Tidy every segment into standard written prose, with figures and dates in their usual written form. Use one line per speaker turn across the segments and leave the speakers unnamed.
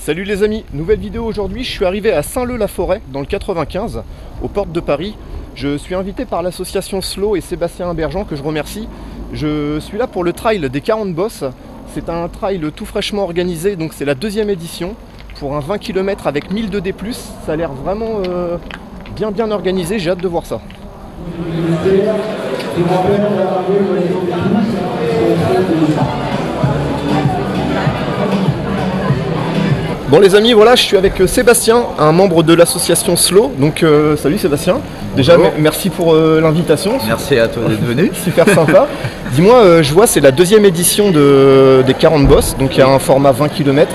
Salut les amis, nouvelle vidéo aujourd'hui. Je suis arrivé à Saint-Leu-la-Forêt dans le 95, aux portes de Paris. Je suis invité par l'association Slow et Sébastien Imbergeant que je remercie. Je suis là pour le trail des 40 bosses. C'est un trail tout fraîchement organisé, donc c'est la deuxième édition pour un 20 km avec 1000 de D+. Ça a l'air vraiment bien organisé, j'ai hâte de voir ça. Bon les amis, voilà, je suis avec Sébastien, un membre de l'association Slow. Donc salut Sébastien. Déjà merci pour l'invitation.
Merci à toi d'être venu.
Super sympa. Dis-moi, je vois c'est la deuxième édition des 40 bosses, donc il y a un format 20 km.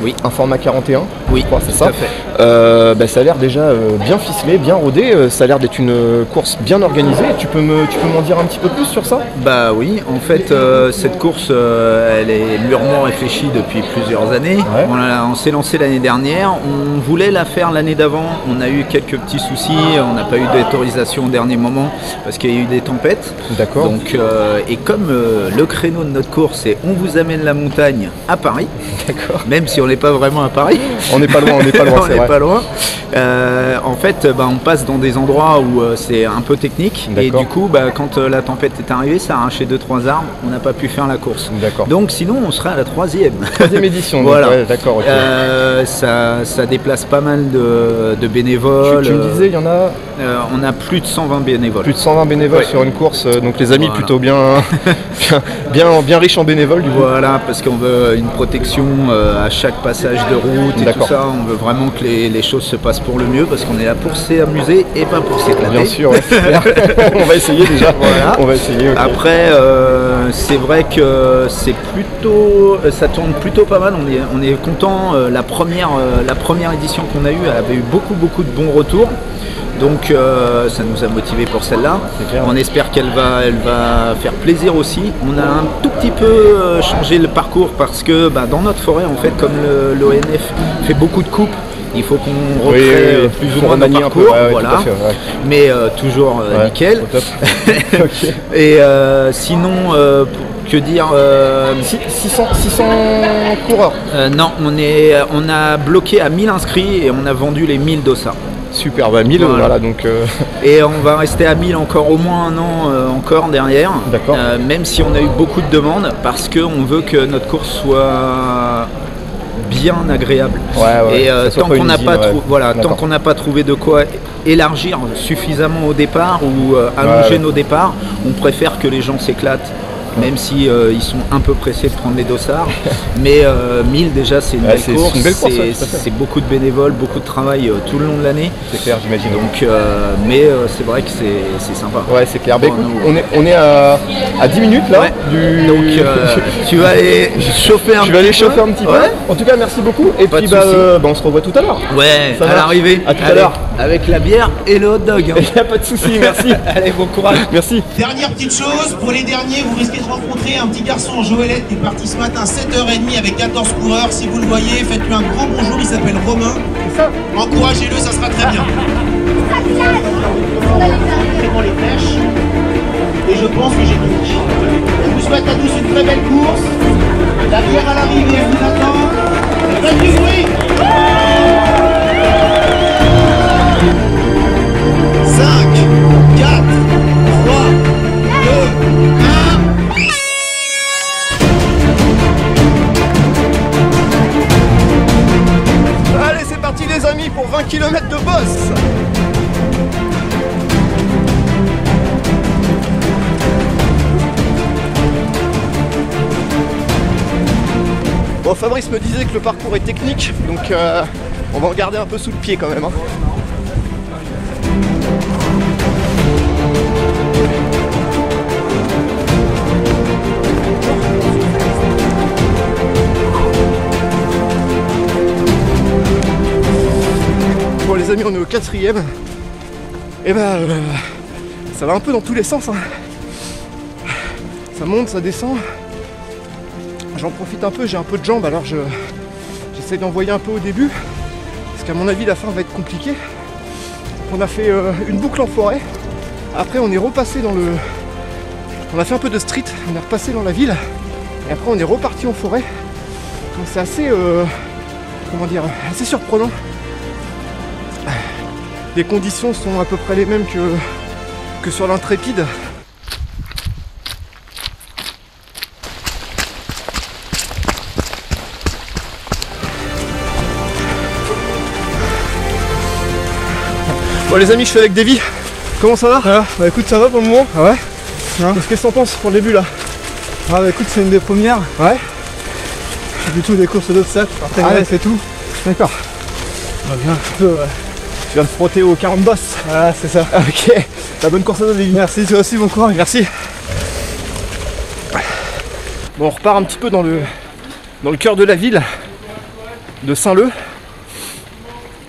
Oui.
Un format 41.
Oui,
c'est ça. Ça a l'air déjà bien ficelé, bien rodé. Ça a l'air d'être une course bien organisée. Tu peux m'en dire un petit peu plus sur ça?
Bah oui, en fait cette course elle est mûrement réfléchie depuis plusieurs années. Ouais. On s'est lancé l'année dernière, on voulait la faire l'année d'avant, on a eu quelques petits soucis, on n'a pas eu d'autorisation au dernier moment parce qu'il y a eu des tempêtes.
D'accord.
Donc et comme le créneau de notre course c'est on vous amène la montagne à Paris.
D'accord.
Même si on n'est pas vraiment à Paris.
On n'est pas loin, on n'est pas loin.
On n'est pas loin. En fait, on passe dans des endroits où c'est un peu technique. Et du coup, quand la tempête est arrivée, ça a arraché 2-3 arbres. On n'a pas pu faire la course. Donc sinon, on serait à la troisième
édition.
Voilà.
Ouais, d'accord. Okay.
Ça déplace pas mal de bénévoles.
Tu me disais, il y en a
on a plus de 120 bénévoles.
Plus de 120 bénévoles sur une course. Donc les amis, plutôt bien riches en bénévoles. Du coup.
Voilà, parce qu'on veut une protection à chaque passage de route et tout ça. On veut vraiment que les choses se passent pour le mieux parce qu'on est là pour s'amuser et pas pour s'éclater.
Bien sûr, ouais, c'est clair. On va essayer déjà. Voilà. On va essayer. Okay.
Après, c'est vrai que c'est plutôt, ça tourne plutôt pas mal. On est content. La première édition qu'on a eue avait eu beaucoup de bons retours. Donc ça nous a motivé pour celle-là. On espère qu'elle va faire plaisir aussi. On a un tout petit peu changé le parcours parce que dans notre forêt, en fait, comme l'ONF fait beaucoup de coupes, il faut qu'on recrée plus ou moins nos parcours, voilà. Mais toujours nickel. Okay. Et sinon, que dire
600 coureurs.
Non, on a bloqué à 1000 inscrits et on a vendu les 1000 dossards.
Super, 1000 voilà donc.
Et on va rester à 1000 encore au moins un an encore derrière.
D'accord.
Même si on a eu beaucoup de demandes parce qu'on veut que notre course soit bien agréable. Et tant qu'on n'a pas qu'on n'a pas trouvé de quoi élargir suffisamment au départ ou allonger nos départs, on préfère que les gens s'éclatent. Même si ils sont un peu pressés de prendre les dossards, mais 1000 déjà c'est une belle course, c'est beaucoup de bénévoles, beaucoup de travail tout le long de l'année.
C'est clair, j'imagine.
Donc, c'est vrai que c'est sympa.
Ouais, c'est clair. Bon, on est à 10 minutes là.
Ouais. Donc tu vas aller chauffer un petit peu. Je vais aller chauffer un petit peu.
En tout cas, merci beaucoup. Et puis on se revoit tout à l'heure.
Ouais, à l'arrivée.
À tout à l'heure.
Avec la bière et le hot dog.
Il n'y a pas de souci, merci.
Allez, bon courage.
Merci.
Dernière petite chose, pour les derniers, vous risquez de rencontrer un petit garçon, Joëlette, qui est parti ce matin à 7h30 avec 14 coureurs. Si vous le voyez, faites-lui un grand bonjour, il s'appelle Romain. Encouragez-le, ça sera très bien. C'est pour les flèches. Et je pense que j'ai tout dit. Je vous souhaite à tous une très belle course. La bière à l'arrivée, elle vous attend. Faites du bruit. 5, 4, 3, 2,
1. Allez, c'est parti les amis pour 20 km de bosse. Bon, Fabrice me disait que le parcours est technique, donc on va regarder un peu sous le pied quand même. Hein. Bon les amis, on est au 4e. Et ça va un peu dans tous les sens. Hein. Ça monte, ça descend. J'en profite un peu, j'ai un peu de jambes, alors j'essaie d'envoyer un peu au début. Parce qu'à mon avis la fin va être compliquée. On a fait une boucle en forêt. Après on est repassé dans le... On a fait un peu de street, on est repassé dans la ville. Et après on est reparti en forêt. Donc c'est assez comment dire, assez surprenant. Les conditions sont à peu près les mêmes que sur l'Intrépide. Bon les amis, je suis avec Davy. Comment ça va?
Bah écoute, ça va pour le moment.
Ah ouais?
Qu'est-ce
que t'en penses pour le début là?
Ah bah écoute, c'est une des premières.
Ouais.
Du tout des courses d'obstacles, par et tout.
D'accord.
On va bien un peu, ouais.
Tu viens de frotter aux 40 bosses.
Voilà, c'est ça.
Ok. La bonne course à Davy.
Merci, toi aussi, bon courage.
Merci. Bon, on repart un petit peu dans le cœur de la ville de Saint-Leu.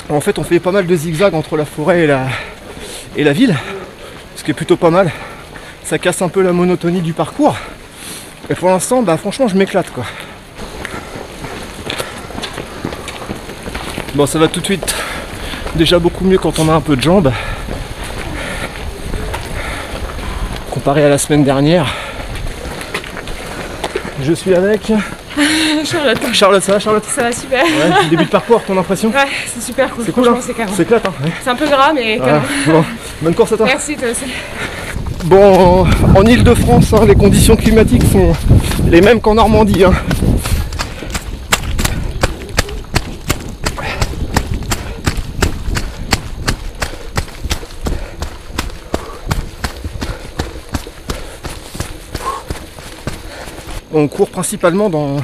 En fait, on fait pas mal de zigzags entre la forêt et la ville, ce qui est plutôt pas mal. Ça casse un peu la monotonie du parcours. Et pour l'instant, bah franchement, je m'éclate quoi. Bon, ça va tout de suite déjà beaucoup mieux quand on a un peu de jambes. Comparé à la semaine dernière. Je suis avec
Charlotte.
Charlotte, ça va Charlotte?
Ça va super.
Ouais, début de parcours, ton impression?
Ouais, c'est super cool.
C'est cool, hein?
C'est carré.
C'est éclate, hein? Ouais.
C'est un peu gras, mais
Voilà. Bon, bonne course à toi.
merci, toi aussi.
Bon, en Ile-de-France, hein, les conditions climatiques sont les mêmes qu'en Normandie. Hein. On court principalement dans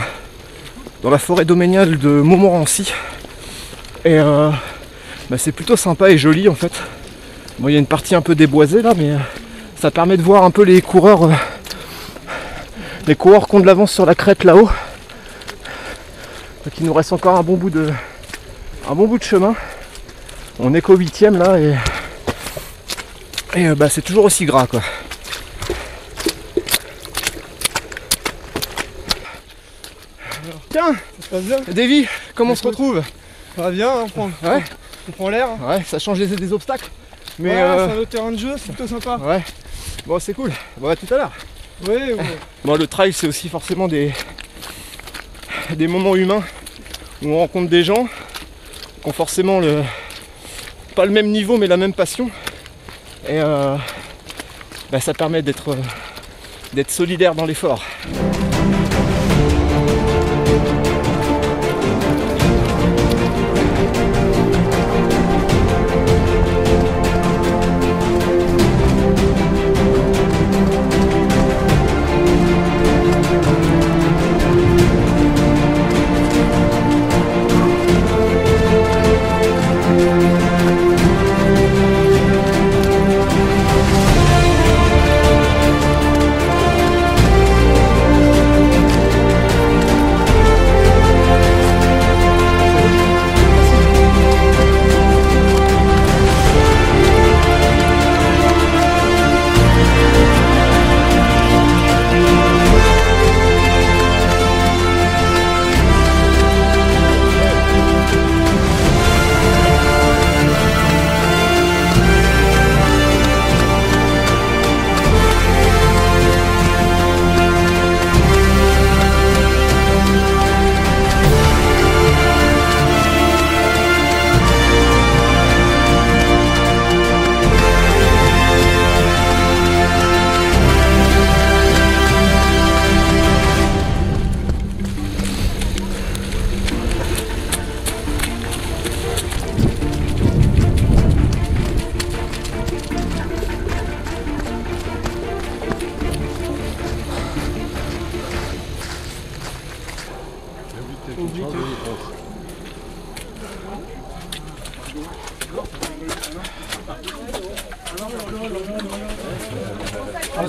la forêt domaniale de Montmorency. Et bah, c'est plutôt sympa et joli en fait. Bon, il y a une partie un peu déboisée là, mais ça permet de voir un peu les coureurs qui ont de l'avance sur la crête là-haut. Donc il nous reste encore un bon bout de chemin. On est qu'au 8ème là et bah, c'est toujours aussi gras quoi. Tiens,
Ça se passe bien.
Davy, comment on se retrouve?
Ça va bien, hein, on prend l'air.
Ouais, ça change des obstacles. Mais
C'est un autre terrain de jeu, c'est plutôt sympa.
ouais, bon c'est cool. Bon à tout à l'heure.
Oui, oui.
Bon, le trail c'est aussi forcément des moments humains où on rencontre des gens qui ont forcément pas le même niveau mais la même passion. Et bah, ça permet d'être solidaire dans l'effort.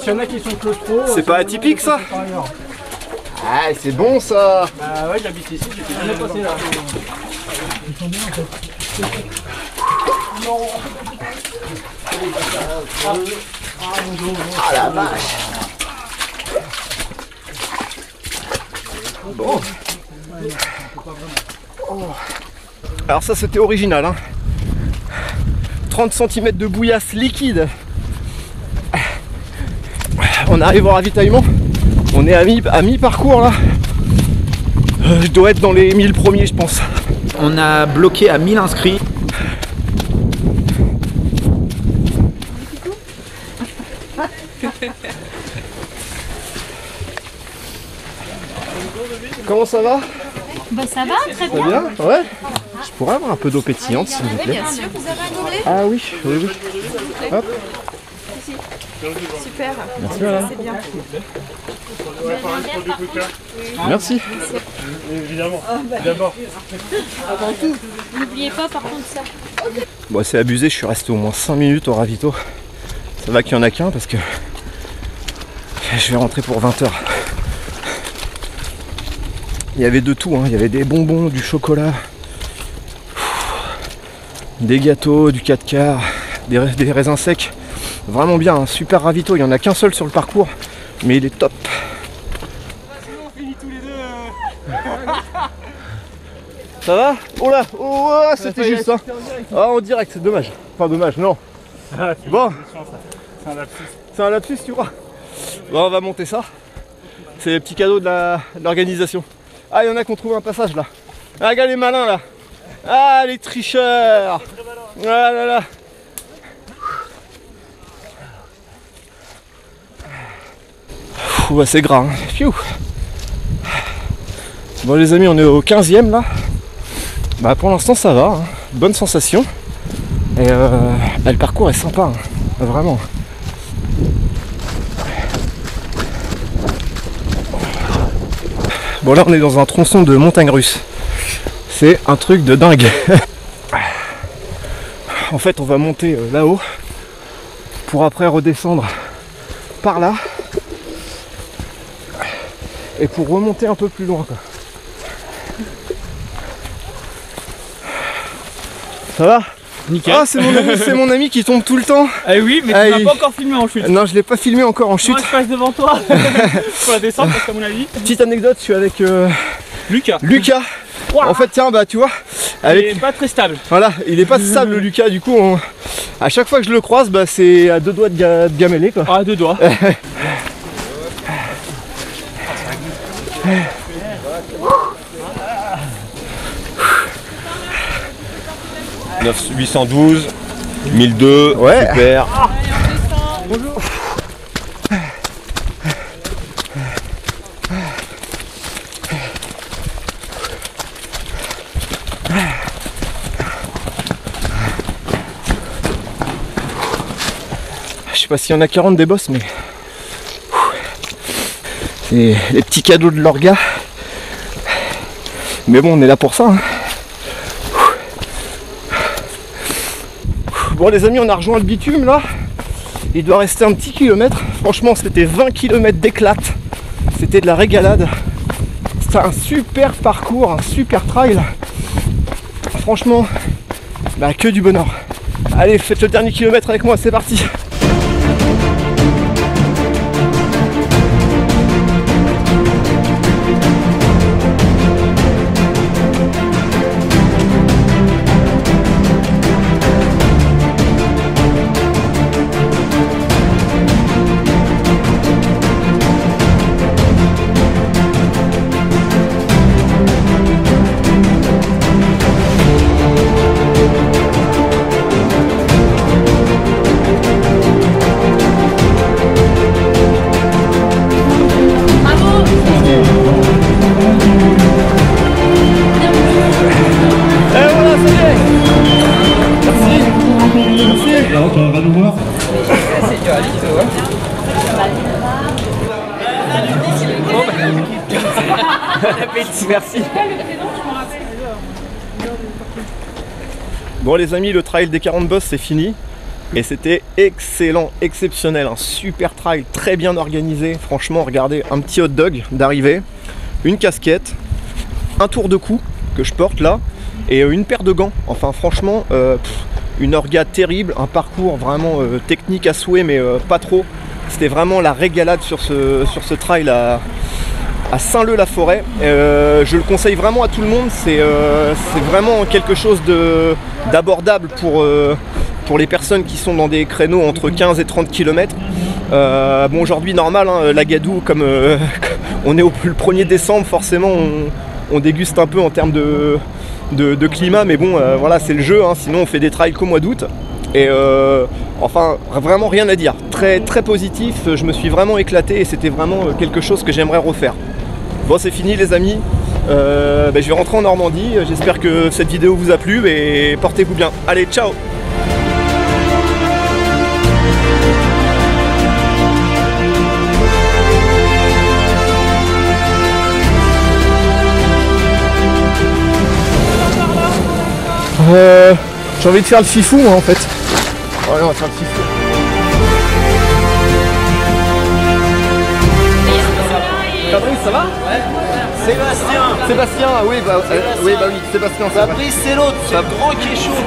S'il y en a qui sont claustro.
C'est pas atypique ça? Ah c'est bon ça.
Bah ouais, j'habite ici, j'étais jamais passé là. Ils sont bien en fait.
Ah la vache. Bon. Oh. Alors ça c'était original hein. 30 cm de bouillasse liquide. On arrive au ravitaillement. On est à mi-parcours là. Je dois être dans les 1000 premiers je pense.
On a bloqué à 1000 inscrits.
Comment ça va?
Bah ça va, très
Ça
bien.
va bien? Ouais. Je pourrais avoir un peu d'eau pétillante s'il vous plaît.
Bien sûr, vous avez un gobelet?
Ah oui, oui, oui. Hop.
Super.
Merci madame.
C'est bien.
Merci.
Évidemment. D'abord.
N'oubliez pas par contre ça.
Bon, c'est abusé, je suis resté au moins 5 minutes au ravito. Ça va qu'il n'y en a qu'un parce que je vais rentrer pour 20 h. Il y avait de tout, hein. Il y avait des bonbons, du chocolat, des gâteaux, du 4 quarts, des raisins secs. Vraiment bien, un super ravito. Il n'y en a qu'un seul sur le parcours, mais il est top. Ça va? Oh là, oh, c'était juste ça. Ah, en direct, c'est dommage. Enfin, dommage, non. Bon,
C'est un lapsus.
c'est un lapsus, tu vois. Bon, on va monter ça. C'est les petits cadeaux de l'organisation. Ah, il y en a qui ont trouvé un passage là. Ah, regarde les malins là. Ah, les tricheurs. Ah là là. C'est gras. Hein. Pfiou. Bon les amis, on est au 15e là. Bah pour l'instant ça va. Hein. Bonne sensation. Et le parcours est sympa. Hein. Vraiment. Bon là on est dans un tronçon de montagne russe. C'est un truc de dingue. En fait on va monter là-haut pour après redescendre par là et pour remonter un peu plus loin quoi. Ça va?
Nickel.
Ah c'est mon ami qui tombe tout le temps.
Ah oui, mais
Ah,
tu m'as
il-
pas encore filmé en chute.
Non je l'ai pas filmé encore en chute.
Moi je passe devant toi pour la descente parce qu'à mon avis.
Petite anecdote, je suis avec
Lucas.
Lucas.
Ouah.
En fait tiens bah tu vois,
Il
avec
est pas très stable.
voilà, il est pas stable le Lucas, du coup à chaque fois que je le croise bah c'est à deux doigts de gameler quoi.
Ah, deux doigts.
812, 1002,
Ouais.
super.
Je sais pas s'il y en a 40 des boss mais c'est les petits cadeaux de l'orga. Mais bon on est là pour ça hein. Bon les amis on a rejoint le bitume là. Il doit rester un petit kilomètre. Franchement c'était 20 km d'éclate. C'était de la régalade. C'était un super parcours, un super trail. Franchement bah que du bonheur. Allez faites le dernier kilomètre avec moi, c'est parti. Merci. Bon les amis, le trail des 40 bosses c'est fini. Et c'était excellent, exceptionnel, un super trail, très bien organisé. Franchement, regardez, un petit hot dog d'arrivée, une casquette, un tour de cou que je porte là, et une paire de gants. Enfin franchement, une orga terrible, un parcours vraiment technique à souhait, mais pas trop. C'était vraiment la régalade sur ce trail à Saint-Leu-la-Forêt. Je le conseille vraiment à tout le monde, c'est vraiment quelque chose d'abordable pour les personnes qui sont dans des créneaux entre 15 et 30 km. Bon aujourd'hui normal, hein, la Gadoue, comme on est le 1er décembre, forcément on déguste un peu en termes de climat, mais bon, voilà, c'est le jeu, hein, sinon on fait des trails qu'au mois d'août. Et enfin, vraiment rien à dire. Très, très positif, je me suis vraiment éclaté et c'était vraiment quelque chose que j'aimerais refaire. Bon, c'est fini les amis. Je vais rentrer en Normandie. J'espère que cette vidéo vous a plu et portez-vous bien. Allez, ciao! J'ai envie de faire le fifou moi en fait. Ouais, on va faire le fifou. Fabrice, ça va? Ouais. Sébastien, oui, oui, Sébastien.
Fabrice, c'est l'autre, c'est le grand qui est chaud.